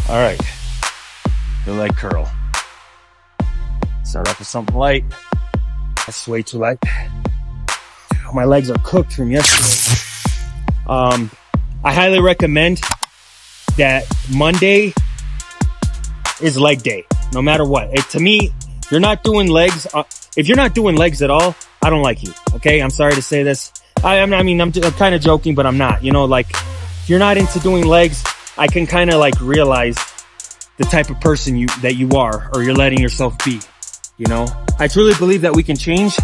All right, the leg curl. Start off with something light. That's way too light. My legs are cooked from yesterday. I highly recommend that Monday is leg day, no matter what. To me, you're not doing legs. If you're not doing legs at all, I don't like you. Okay, I'm sorry to say this. I'm kind of joking, but I'm not. You know, like if you're not into doing legs, I can kind of like realize the type of person that you are, or you're letting yourself be. You know, I truly believe that we can change.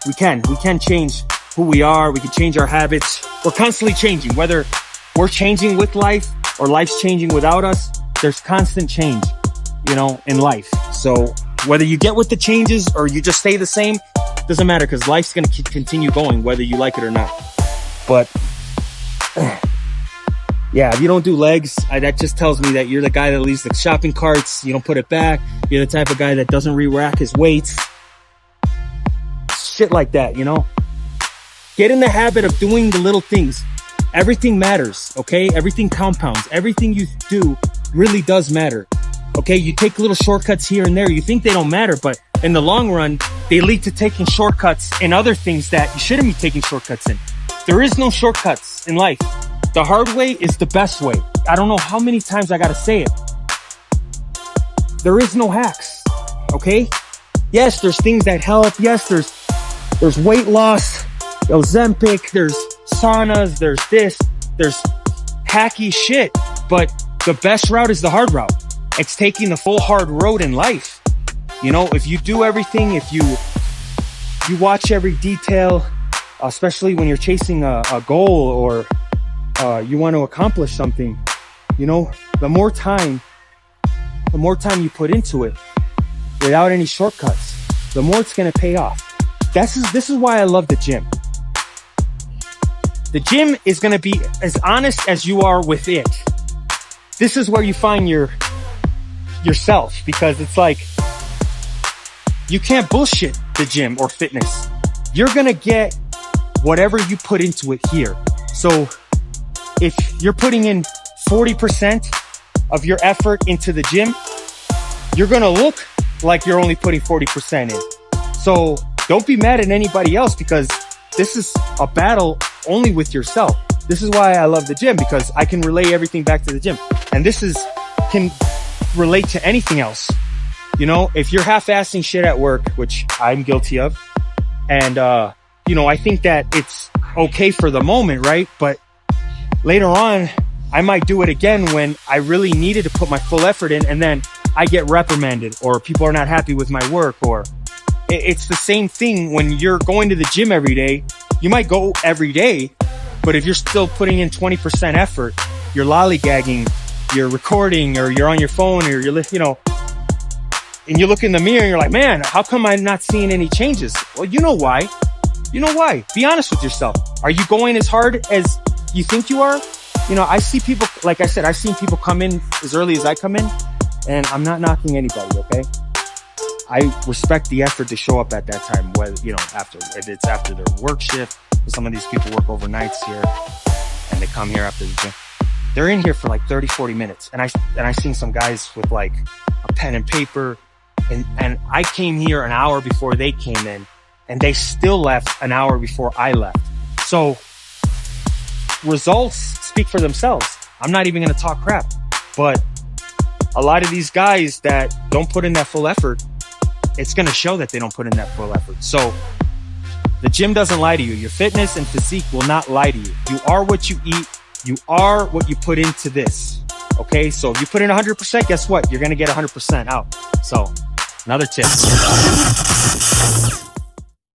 We can change who we are. We can change our habits. We're constantly changing, whether we're changing with life or life's changing without us. There's constant change, you know, in life. So whether you get with the changes or you just stay the same, doesn't matter, because life's going to continue going, whether you like it or not. But yeah, if you don't do legs, that just tells me that you're the guy that leaves the shopping carts. You don't put it back. You're the type of guy that doesn't re-rack his weights. Shit like that, you know? Get in the habit of doing the little things. Everything matters, okay? Everything compounds. Everything you do really does matter, okay? You take little shortcuts here and there. You think they don't matter, but in the long run, they lead to taking shortcuts in other things that you shouldn't be taking shortcuts in. There is no shortcuts in life. The hard way is the best way. I don't know how many times I gotta say it. There is no hacks, okay? Yes, there's things that help. Yes, there's weight loss, Ozempic, there's saunas, there's this, there's hacky shit. But the best route is the hard route. It's taking the full hard road in life. You know, if you do everything, if you watch every detail, especially when you're chasing a goal or you want to accomplish something, you know, the more time you put into it without any shortcuts, the more it's going to pay off. This is why I love the gym. The gym is going to be as honest as you are with it. This is where you find yourself, because it's like you can't bullshit the gym or fitness. You're going to get whatever you put into it here. So if you're putting in 40% of your effort into the gym, you're going to look like you're only putting 40% in. So don't be mad at anybody else, because this is a battle only with yourself. This is why I love the gym, because I can relay everything back to the gym. And can relate to anything else. You know, if you're half-assing shit at work, which I'm guilty of, and, you know, I think that it's okay for the moment, right? But later on, I might do it again when I really needed to put my full effort in, and then I get reprimanded, or people are not happy with my work, or it's the same thing when you're going to the gym every day. You might go every day, but if you're still putting in 20% effort, you're lollygagging, you're recording, or you're on your phone, or you're, you know, and you look in the mirror and you're like, man, how come I'm not seeing any changes? Well, you know why. You know why. Be honest with yourself. Are you going as hard as you think you are? You know, I see people, like I said, I've seen people come in as early as I come in, and I'm not knocking anybody, okay? I respect the effort to show up at that time, whether, you know, if it's after their work shift. Some of these people work overnights here, and they come here after the gym. They're in here for like 30, 40 minutes. And I seen some guys with like a pen and paper, and I came here an hour before they came in, and they still left an hour before I left. So results speak for themselves. I'm not even going to talk crap, but a lot of these guys that don't put in that full effort, it's going to show that they don't put in that full effort. So the gym doesn't lie to you. Your fitness and physique will not lie to you. You are what you eat. You are what you put into this. Okay. So if you put in 100%, guess what? You're going to get 100% out. So another tip.